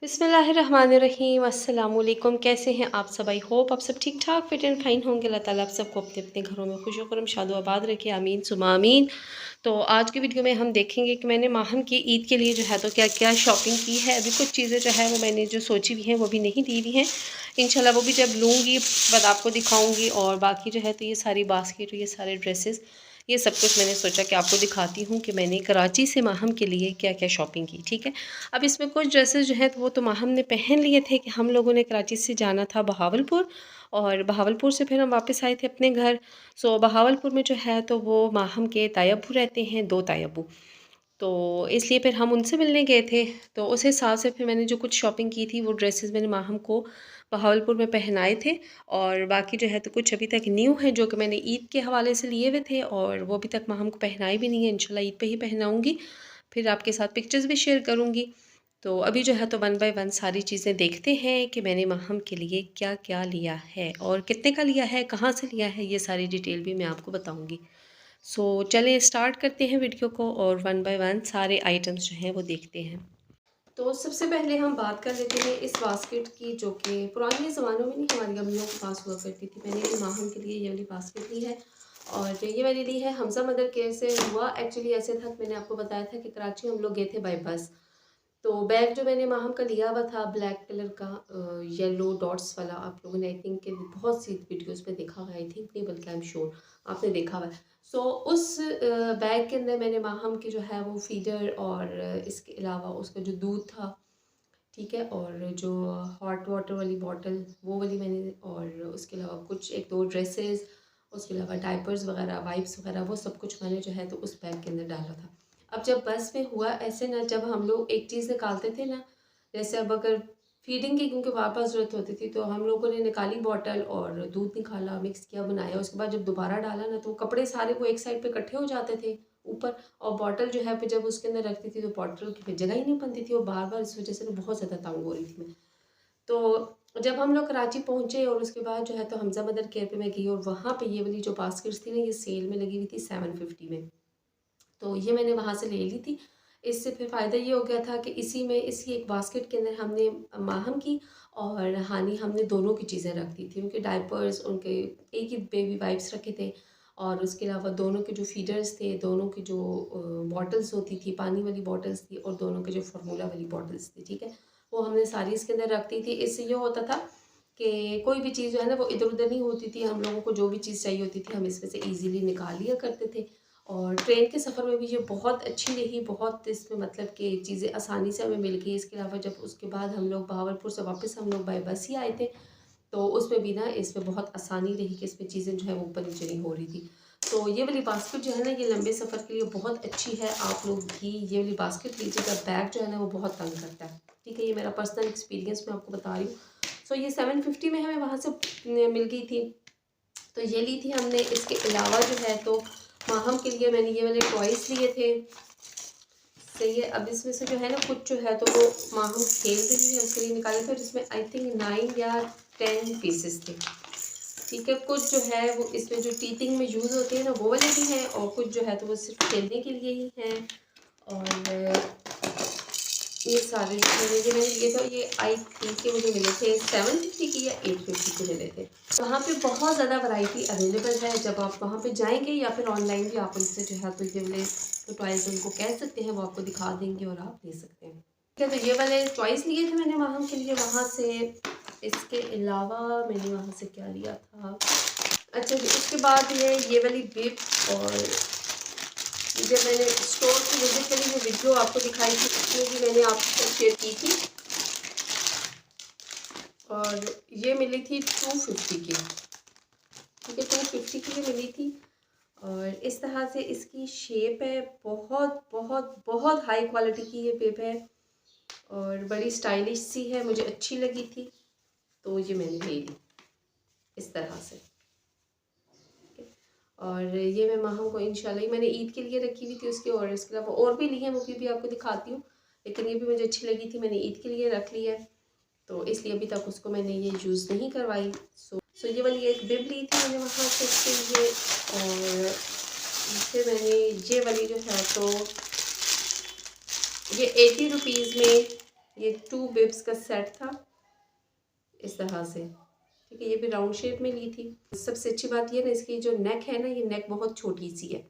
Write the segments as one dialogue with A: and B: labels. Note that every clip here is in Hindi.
A: बिस्मिल्लाहिर्रहमानिर्रहीम अस्सलाम वालेकुम। कैसे हैं आप सब? आई होप आप सब ठीक ठाक फिट एंड फाइन होंगे। अल्लाह ताला आप सबको अपने अपने घरों में खुश करम शादो आबाद रखे, आमीन सुमा आमीन। तो आज की वीडियो में हम देखेंगे कि मैंने माहम की ईद के लिए जो है तो क्या क्या शॉपिंग की है। अभी कुछ चीज़ें जो है वो मैंने जो सोची हुई हैं वो भी नहीं दी हुई हैं। इंशाल्लाह वो भी जब लूँगी बाद आपको दिखाऊँगी। और बाकी जो है तो ये सारी बास्केट, ये सारे ड्रेसेस, ये सब कुछ मैंने सोचा कि आपको दिखाती हूँ कि मैंने कराची से माहम के लिए क्या क्या शॉपिंग की। ठीक है, अब इसमें कुछ ड्रेसेस जो है तो वो तो माहम ने पहन लिए थे कि हम लोगों ने कराची से जाना था बहावलपुर, और बहावलपुर से फिर हम वापस आए थे अपने घर। सो बहावलपुर में जो है तो वो माहम के तायब्बू रहते हैं, दो तायब्बू, तो इसलिए फिर हम उनसे मिलने गए थे। तो उस हिसाब से फिर मैंने जो कुछ शॉपिंग की थी वो ड्रेसेस मैंने माहम को बहावलपुर में पहनाए थे। और बाकी जो है तो कुछ अभी तक न्यू है जो कि मैंने ईद के हवाले से लिए हुए थे, और वो अभी तक माहम को पहनाई भी नहीं है। इंशाल्लाह ईद पे ही पहनाऊँगी, फिर आपके साथ पिक्चर्स भी शेयर करूँगी। तो अभी जो है तो वन बाय वन सारी चीज़ें देखते हैं कि मैंने माहम के लिए क्या क्या लिया है और कितने का लिया है, कहाँ से लिया है, ये सारी डिटेल भी मैं आपको बताऊँगी। सो चलें स्टार्ट करते हैं वीडियो को और वन बाय वन सारे आइटम्स जो हैं वो देखते हैं। तो सबसे पहले हम बात कर लेते हैं इस बास्केट की, जो कि पुराने ज़मानों में नहीं हमारी अम्मियों के पास हुआ करती थी। मैंने भी माहम के लिए ये वाली बास्केट ली है, और ये मैंने ली है हमजा मदर केयर से। हुआ एक्चुअली ऐसे था कि मैंने आपको बताया था कि कराची हम लोग गए थे बाई बस। तो बैग जो मैंने माहम का लिया हुआ था ब्लैक कलर का, येलो डॉट्स वाला, आप लोगों ने आई थिंक के बहुत सी वीडियोस में देखा हुआ है, आई थिंक नहीं बल्कि आई एम श्योर आपने देखा हुआ है। सो उस बैग के अंदर मैंने माहम की जो है वो फीडर, और इसके अलावा उसका जो दूध था, ठीक है, और जो हॉट वाटर वाली बॉटल वो वाली मैंने, और उसके अलावा कुछ एक दो ड्रेसेस, उसके अलावा डायपर्स वगैरह, वाइप्स वगैरह, वो सब कुछ मैंने जो है तो उस बैग के अंदर डाला था। अब जब बस में हुआ ऐसे ना, जब हम लोग एक चीज़ निकालते थे ना, जैसे अब अगर फीडिंग की क्योंकि वापस ज़रूरत होती थी, तो हम लोगों ने निकाली बॉटल और दूध निकाला, मिक्स किया, बनाया, उसके बाद जब दोबारा डाला ना तो कपड़े सारे वो एक साइड पे इकट्ठे हो जाते थे ऊपर, और बॉटल जो है फिर जब उसके अंदर रखती थी तो बॉटल की फिर जगह ही नहीं बनती थी, और बार बार इस वजह से ना बहुत ज़्यादा तंग हो रही थी मैं। तो जब हम लोग कराची पहुँचे और उसके बाद जो है तो हमजा मदर केयर पे मैं गई, और वहाँ पे ये वाली जो बास्केट्स थी ना, ये सेल में लगी हुई थी 750 में। तो ये मैंने वहाँ से ले ली थी। इससे फिर फ़ायदा ये हो गया था कि इसी एक बास्केट के अंदर हमने माहम की और हानी, हमने दोनों की चीज़ें रख दी थी। उनके डायपर्स, उनके एक ही बेबी वाइप्स रखे थे, और उसके अलावा दोनों के जो फीडर्स थे, दोनों की जो बॉटल्स होती थी, पानी वाली बॉटल्स थी, और दोनों के जो फार्मूला वाली बॉटल्स थी, ठीक है, वो हमने सारी इसके अंदर रख दी थी। इससे ये होता था कि कोई भी चीज़ जो है ना वो इधर-उधर नहीं होती थी। हम लोगों को जो भी चीज़ चाहिए होती थी हम इसमें से ईज़िली निकाल लिया करते थे। और ट्रेन के सफ़र में भी ये बहुत अच्छी रही, बहुत इसमें मतलब कि चीज़ें आसानी से हमें मिल गई। इसके अलावा जब उसके बाद हम लोग बहावलपुर से वापस हम लोग बाय बस ही आए थे, तो उसमें भी ना इसमें बहुत आसानी रही कि इसमें चीज़ें जो है वो ऊपर नीचे नहीं हो रही थी। तो ये वाली बास्केट जो है ना, ये लंबे सफ़र के लिए बहुत अच्छी है। आप लोग भी ये वाली बास्केट लीजिएगा। बैग जो है ना वो बहुत तंग करता है, ठीक है, ये मेरा पर्सनल एक्सपीरियंस मैं आपको बता रही हूँ। सो ये 750 में हमें वहाँ से मिल गई थी, तो ये ली थी हमने। इसके अलावा जो है तो माहम के लिए मैंने ये वाले टॉयस लिए थे, सही है। अब इसमें से जो है ना कुछ जो है तो वो माहम खेल रही है उसके लिए निकाले थे, जिसमें आई थिंक 9 या 10 पीसेस थे, ठीक है। कुछ जो है वो इसमें जो टीचिंग में यूज़ होते हैं ना वो वाले भी हैं, और कुछ जो है तो वो सिर्फ खेलने के लिए ही हैं। और ये सारे जो मैंने लिए थे, ये आई थिंक के मुझे मिले थे 750 की या 850 के मिले थे। वहाँ पे बहुत ज़्यादा वैरायटी अवेलेबल है। जब आप वहाँ पे जाएंगे या फिर ऑनलाइन भी आप उनसे जो है तो ये वाले जो टॉयज़ उनको कह सकते हैं, वो आपको दिखा देंगे और आप ले सकते हैं, ठीक है। तो ये वाले टॉयज़ लिए थे मैंने वहाँ के लिए वहाँ से। इसके अलावा मैंने वहाँ से क्या लिया था, अच्छा जी, उसके बाद ये वाली बिप, और जब मैंने स्टोर की विजिट करी वो वीडियो आपको दिखाई थी, उसमें भी मैंने आपसे शेयर की थी, और ये मिली थी 250 की, ठीक है, 250 की ये मिली थी। और इस तरह से इसकी शेप है, बहुत बहुत बहुत हाई क्वालिटी की ये बिप है, और बड़ी स्टाइलिश सी है, मुझे अच्छी लगी थी, तो ये मैंने ले ली इस तरह से। और ये मैं माहम को इंशाल्लाह मैंने ईद के लिए रखी हुई थी उसकी, और इसके अलावा और भी ली है, वो भी आपको दिखाती हूँ, लेकिन ये भी मुझे अच्छी लगी थी, मैंने ईद के लिए रख ली है, तो इसलिए अभी तक उसको मैंने ये यूज़ नहीं करवाई। सो ये वाली एक बिब ली थी मैंने वहाँ से इसके लिए, और फिर मैंने ये वाली जो है तो ये 80 रुपीज़ में ये 2 बिब्स का सेट था इस तरह से, ठीक है। ये भी राउंड शेप में ली थी। सबसे अच्छी बात ये ना, इसकी जो नेक है ना, ये नेक बहुत छोटी सी है,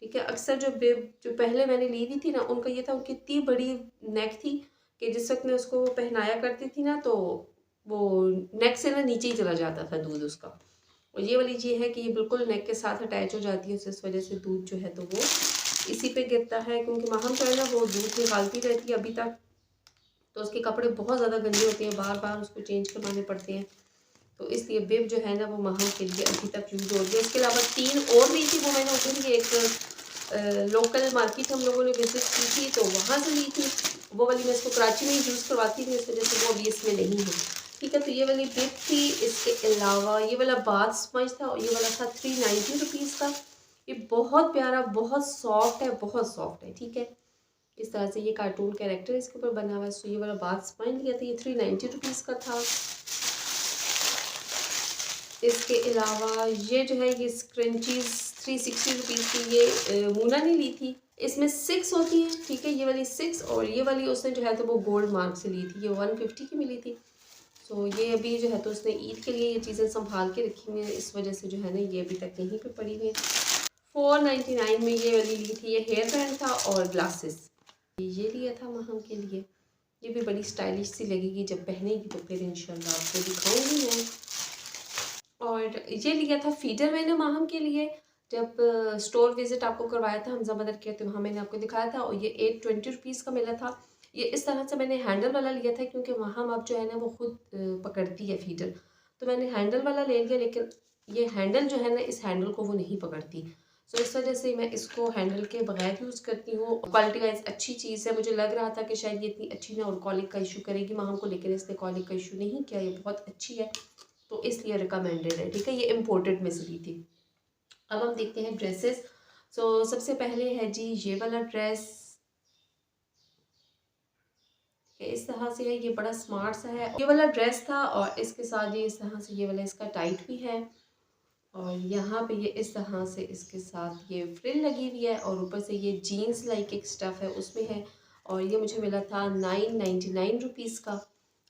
A: ठीक है। अक्सर जो बिब जो पहले मैंने ली हुई थी ना, उनका ये था, उनकी इतनी बड़ी नेक थी कि जिस वक्त मैं उसको पहनाया करती थी ना, तो वो नेक से ना नीचे ही चला जाता था दूध उसका। और ये वाली ये है कि ये बिल्कुल नेक के साथ अटैच हो जाती है, इस वजह से दूध जो है तो वो इसी पे गिरता है। क्योंकि माहम जो है ना, वो दूध निकालती रहती है अभी तक, तो उसके कपड़े बहुत ज़्यादा गंदे होते हैं, बार बार उसको चेंज करवाने पड़ते हैं। तो इसलिए बिब जो है ना, वो माहम के लिए अभी तक यूज़ हो रही है। इसके अलावा 3 और ली थी, वो मैंने उधर ही एक लोकल मार्केट हम लोगों ने विजिट की थी, तो वहाँ से ली थी। वो वाली मैं इसको कराची में ही यूज़ करवाती थी, इस वजह से वो अभी इसमें नहीं है, ठीक है। तो ये वाली बिब थी। इसके अलावा ये वाला बाथ स्पंज था, और ये वाला था 390 रुपीज़ का। ये बहुत प्यारा, बहुत सॉफ्ट है, बहुत सॉफ्ट है, ठीक है। इस तरह से ये कार्टून कैरेक्टर इसके ऊपर बना हुआ है। सो ये वाला बाथ स्पंज लिया था, ये 390 रुपीज़ का था। इसके अलावा ये जो है, ये स्क्रंचीज़ 360 रुपीज़ की, ये मूना ने ली थी। इसमें 6 होती हैं, ठीक है। ये वाली 6, और ये वाली उसने जो है तो वो गोल्ड मार्क से ली थी, ये 150 की मिली थी। सो ये अभी जो है तो उसने ईद के लिए ये चीज़ें संभाल के रखी हुई हैं, इस वजह से जो है ना, ये अभी तक यहीं पे पड़ी हुई है। 499 में ये वाली ली थी। ये हेयर बैंड था और ग्लासेस, ये लिया था महम के लिए। ये भी बड़ी स्टाइलिश सी लगेगी, जब पहनेगी तो फिर इंशाल्लाह आपको दिखाऊंगी मैं। और ये लिया था फीडर मैंने माहम के लिए, जब स्टोर विजिट आपको करवाया था हमजा मदर के, तो वहाँ मैंने आपको दिखाया था। और ये 820 रुपीज़ का मिला था। ये इस तरह से मैंने हैंडल वाला लिया था, क्योंकि माहम अब जो है ना, वो खुद पकड़ती है फीडर, तो मैंने हैंडल वाला ले लिया। लेकिन ये हैंडल जो है ना, इस हैंडल को वो नहीं पकड़ती, सो इस वजह से मैं इसको हैंडल के बगैर यूज़ करती हूँ। क्वालिटी वाइज अच्छी चीज़ है। मुझे लग रहा था कि शायद ये इतनी अच्छी ना और कॉलिक का इशू करेगी माहम को, लेकिन इसने कॉलिक का इशू नहीं किया, ये बहुत अच्छी है, तो इसलिए रिकमेंडेड है, ठीक है। ये इम्पोर्टेड में से ली थी। अब हम देखते हैं ड्रेसेस। सो सबसे पहले है जी ये वाला ड्रेस, इस तरह से है, ये बड़ा स्मार्ट सा है। ये वाला ड्रेस था, और इसके साथ ये इस तरह से ये वाला इसका टाइट भी है, और यहाँ पे ये इस तरह से इसके साथ ये फ्रिल लगी हुई है, और ऊपर से ये जीन्स लाइक एक स्टफ़ है उसमें है। और ये मुझे मिला था 999 रुपीज़ का,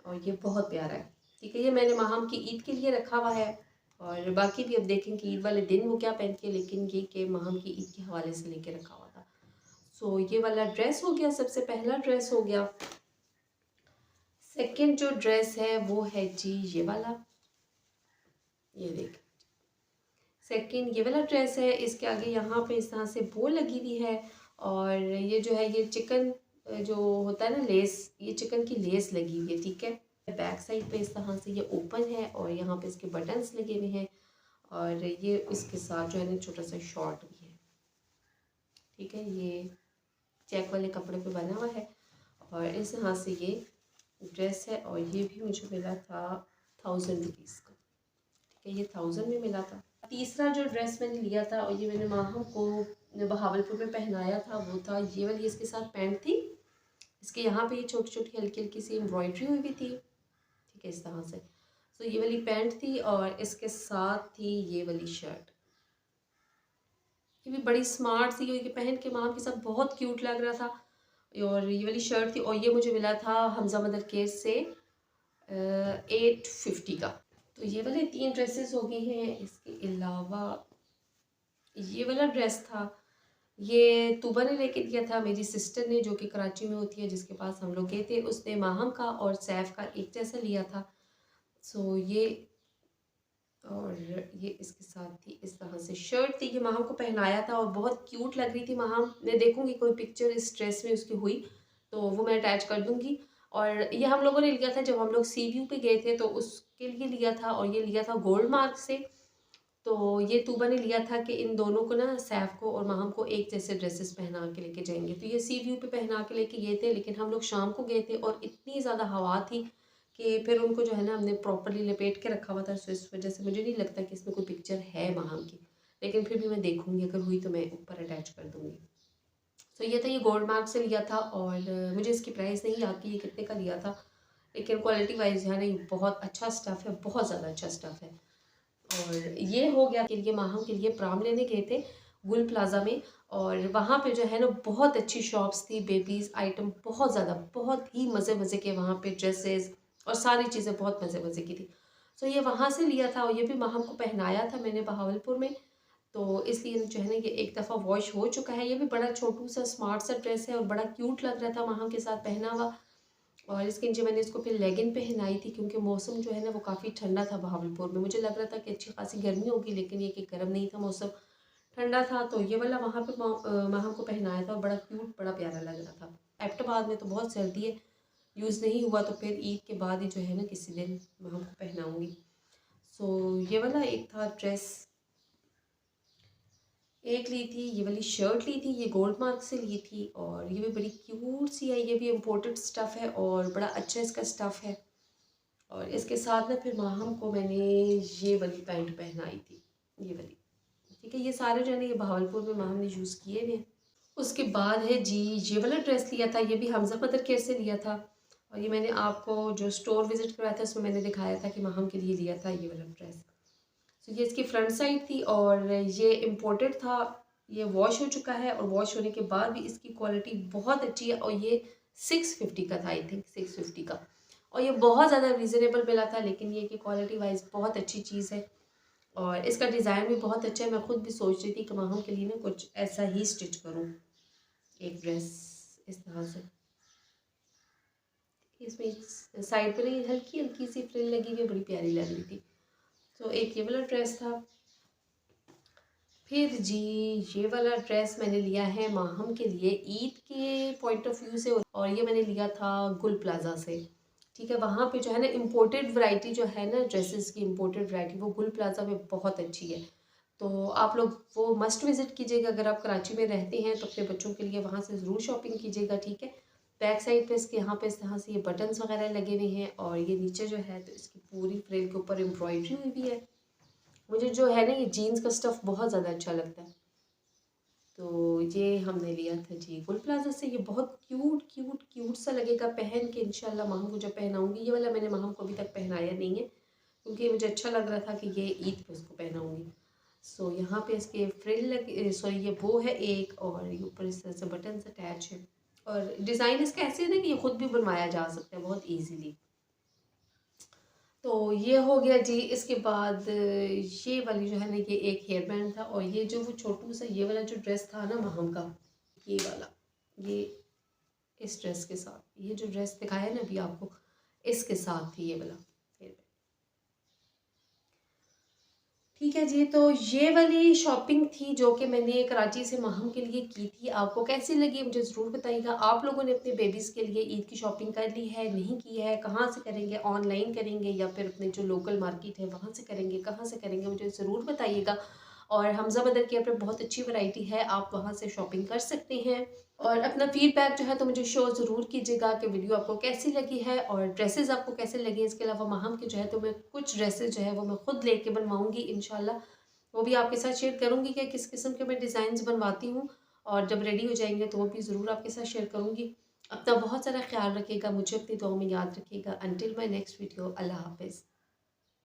A: और ये बहुत प्यारा है, ठीक है। ये मैंने माहम की ईद के लिए रखा हुआ है, और बाकी भी अब देखें कि ईद वाले दिन वो क्या पहनती है, लेकिन ये कि माहम की ईद के हवाले से लेके रखा हुआ था। सो ये वाला ड्रेस हो गया, सबसे पहला ड्रेस हो गया। सेकंड जो ड्रेस है वो है जी ये वाला, ये देख, सेकंड ये वाला ड्रेस है। इसके आगे यहाँ पे इस तरह से बो लगी हुई है, और ये जो है ये चिकन जो होता है ना लेस, ये चिकन की लेस लगी हुई है, ठीक है। बैक साइड पे इस तरह से ये ओपन है, और यहाँ पे इसके बटन्स लगे हुए हैं, और ये इसके साथ जो है ना छोटा सा शॉर्ट भी है, ठीक है। ये चेक वाले कपड़े पे बना हुआ है, और इस तरह से ये ड्रेस है। और ये भी मुझे मिला था 1000 रुपीज़ का, ठीक है। ये 1000 में मिला था। तीसरा जो ड्रेस मैंने लिया था, और ये मैंने माहम को बहावलपुर में पहनाया था, वो था ये वाली, इसके साथ पैंट थी। इसके यहाँ पे ये छोटी छोटी हल्की हल्की सी एम्ब्रॉयडरी हुई भी थी, ठीक है, इस तरह से। तो ये वाली पैंट थी, और इसके साथ थी ये वाली शर्ट। ये भी बड़ी स्मार्ट सी, ये पहन के माहम के साथ बहुत क्यूट लग रहा था। और ये वाली शर्ट थी, और ये मुझे मिला था हमजा मदर केयर से 850 का। तो ये वाले 3 ड्रेसेस हो गए हैं। इसके अलावा ये वाला ड्रेस था, ये तूबा ने लेके दिया था, मेरी सिस्टर ने, जो कि कराची में होती है, जिसके पास हम लोग गए थे। उसने माहम का और सैफ का एक जैसा लिया था। सो ये, और ये इसके साथ थी इस तरह से शर्ट थी, ये माहम को पहनाया था, और बहुत क्यूट लग रही थी माहम। मैं देखूंगी कोई पिक्चर इस ड्रेस में उसकी हुई तो वो मैं अटैच कर दूंगी। और ये हम लोगों ने लिया था जब हम लोग सी व्यू पे गए थे, तो उसके लिए लिया था, और ये लिया था गोल्ड मार्क से। तो ये तूबा ने लिया था कि इन दोनों को ना, सैफ को और माहम को, एक जैसे ड्रेसेस पहना के लेके जाएंगे। तो ये सी व्यू पे पहना के लेके गए थे, लेकिन हम लोग शाम को गए थे, और इतनी ज़्यादा हवा थी कि फिर उनको जो है ना हमने प्रॉपरली लपेट के रखा हुआ था। सो इस वजह से मुझे नहीं लगता कि इसमें कोई पिक्चर है माहम की, लेकिन फिर भी मैं देखूंगी, अगर हुई तो मैं ऊपर अटैच कर दूंगी। सो ये था, ये गोल्ड मार्क से लिया था, और मुझे इसकी प्राइस नहीं याद कि ये कितने का लिया था, लेकिन क्वालिटी वाइज है ना, ये बहुत अच्छा स्टफ़ है, बहुत ज़्यादा अच्छा स्टफ़ है। और ये हो गया के लिए माहम के लिए प्राम लेने गए थे गुल प्लाजा में, और वहाँ पे जो है ना बहुत अच्छी शॉप्स थी, बेबीज़ आइटम बहुत ज़्यादा, बहुत ही मज़े मज़े के वहाँ पे ड्रेसेस और सारी चीज़ें बहुत मज़े मज़े की थी। सो ये वहाँ से लिया था और ये भी माहम को पहनाया था मैंने बहावलपुर में। तो इसलिए जो है ना ये एक दफ़ा वॉश हो चुका है। ये भी बड़ा छोटू सा स्मार्ट सा ड्रेस है और बड़ा क्यूट लग रहा था माहम के साथ पहना हुआ। और इसके नीचे मैंने इसको फिर लेगिन पहनाई थी क्योंकि मौसम जो है ना वो काफ़ी ठंडा था बहावलपुर में। मुझे लग रहा था कि अच्छी खासी गर्मी होगी, लेकिन ये कि गर्म नहीं था मौसम, ठंडा था। तो ये वाला वहाँ पे माह को पहनाया था और बड़ा क्यूट, बड़ा प्यारा लग रहा था। एबटाबाद में तो बहुत सर्दी है, यूज़ नहीं हुआ, तो फिर ईद के बाद ही जो है ना किसी दिन माह को पहनाऊँगी। सो ये वाला एक था ड्रेस, एक ली थी ये वाली शर्ट ली थी, ये गोल्ड मार्क से ली थी और ये भी बड़ी क्यूट सी है। ये भी इम्पोर्टेड स्टफ़ है और बड़ा अच्छा इसका स्टफ़ है। और इसके साथ ना फिर माहम को मैंने ये वाली पैंट पहनाई थी, ये वाली। ठीक है, ये सारे जो है ना ये बहावलपुर में माहम ने यूज़ किए हुए हैं। उसके बाद है जी ये वाला ड्रेस लिया था, ये भी हमज़ा मदर केयर से लिया था। और ये मैंने आपको जो स्टोर विज़िट कराया था उसमें मैंने दिखाया था कि माहम के लिए लिया था ये वाला ड्रेस। तो ये इसकी फ्रंट साइड थी और ये इम्पोर्टेड था। ये वॉश हो चुका है और वॉश होने के बाद भी इसकी क्वालिटी बहुत अच्छी है। और ये 650 का था, आई थिंक 650 का। और ये बहुत ज़्यादा रीज़नेबल मिला था, लेकिन ये कि क्वालिटी वाइज बहुत अच्छी चीज़ है और इसका डिज़ाइन भी बहुत अच्छा है। मैं खुद भी सोच रही थी कि माहम के लिए ना कुछ ऐसा ही स्टिच करूँ, एक ड्रेस इस तरह से। इसमें साइड पे नहीं, हल्की हल्की सी फ्रिल लगी हुई, बड़ी प्यारी लग रही थी। तो एक ये वाला ड्रेस था। फिर जी ये वाला ड्रेस मैंने लिया है माहम के लिए ईद के पॉइंट ऑफ व्यू से और ये मैंने लिया था गुल प्लाज़ा से। ठीक है, वहाँ पे जो है ना इम्पोर्टेड वैरायटी जो है ना ड्रेसेस की, इम्पोर्टेड वैरायटी वो गुल प्लाज़ा में बहुत अच्छी है। तो आप लोग वो मस्ट विज़िट कीजिएगा, अगर आप कराची में रहते हैं तो अपने बच्चों के लिए वहाँ से ज़रूर शॉपिंग कीजिएगा। ठीक है, बैक साइड पे इसके यहाँ पे इस तरह से ये बटन्स वगैरह लगे हुए हैं और ये नीचे जो है तो इसकी पूरी फ्रिल के ऊपर एम्ब्रॉयडरी हुई भी है। मुझे जो है ना ये जीन्स का स्टफ़ बहुत ज़्यादा अच्छा लगता है, तो ये हमने लिया था जी गुल प्लाज़ा से। ये बहुत क्यूट क्यूट क्यूट सा लगेगा पहन के, इंशाल्लाह माहम को जब पहनाऊँगी। ये वाला मैंने माहम को अभी तक पहनाया नहीं है क्योंकि मुझे अच्छा लग रहा था कि ये ईद पे उसको पहनाऊँगी। सो यहाँ पे इसके फ्रिल लगे, सॉरी ये वो है एक, और ये ऊपर इस तरह से बटन अटैच है। और डिज़ाइन इसका ऐसे है ना कि ये खुद भी बनवाया जा सकता है बहुत ईजीली। तो ये हो गया जी। इसके बाद ये वाली जो है ना ये एक हेयर बैंड था और ये जो वो छोटू सा ये वाला जो ड्रेस था ना महम का, ये वाला, ये इस ड्रेस के साथ, ये जो ड्रेस दिखाया ना अभी आपको, इसके साथ थी ये वाला हेयर बैंड। ठीक है जी, तो ये वाली शॉपिंग थी जो कि मैंने कराची से महम के लिए की थी। आपको कैसी लगी मुझे ज़रूर बताइएगा। आप लोगों ने अपने बेबीज़ के लिए ईद की शॉपिंग कर ली है, नहीं की है, कहाँ से करेंगे, ऑनलाइन करेंगे या फिर अपने जो लोकल मार्केट है वहाँ से करेंगे, कहाँ से करेंगे, मुझे ज़रूर बताइएगा। और हमज़ा बदर केयर पे बहुत अच्छी वैरायटी है, आप वहाँ से शॉपिंग कर सकते हैं। और अपना फीडबैक जो है तो मुझे शो ज़रूर कीजिएगा कि वीडियो आपको कैसी लगी है और ड्रेसेस आपको कैसे लगे। इसके अलावा माहम के जो है तो मैं कुछ ड्रेसेस जो है वो मैं खुद लेके बनवाऊँगी इंशाल्लाह। वो भी आपके साथ शेयर करूँगी कि किस किस्म के मैं डिज़ाइंस बनवाती हूँ और जब रेडी हो जाएंगे तो वो भी ज़रूर आपके साथ शेयर करूँगी। अपना बहुत सारा ख्याल रखिएगा, मुझे अपनी दुआओं में याद रखिएगा। अंटिल माय नेक्स्ट वीडियो, अल्लाह हाफ़िज़।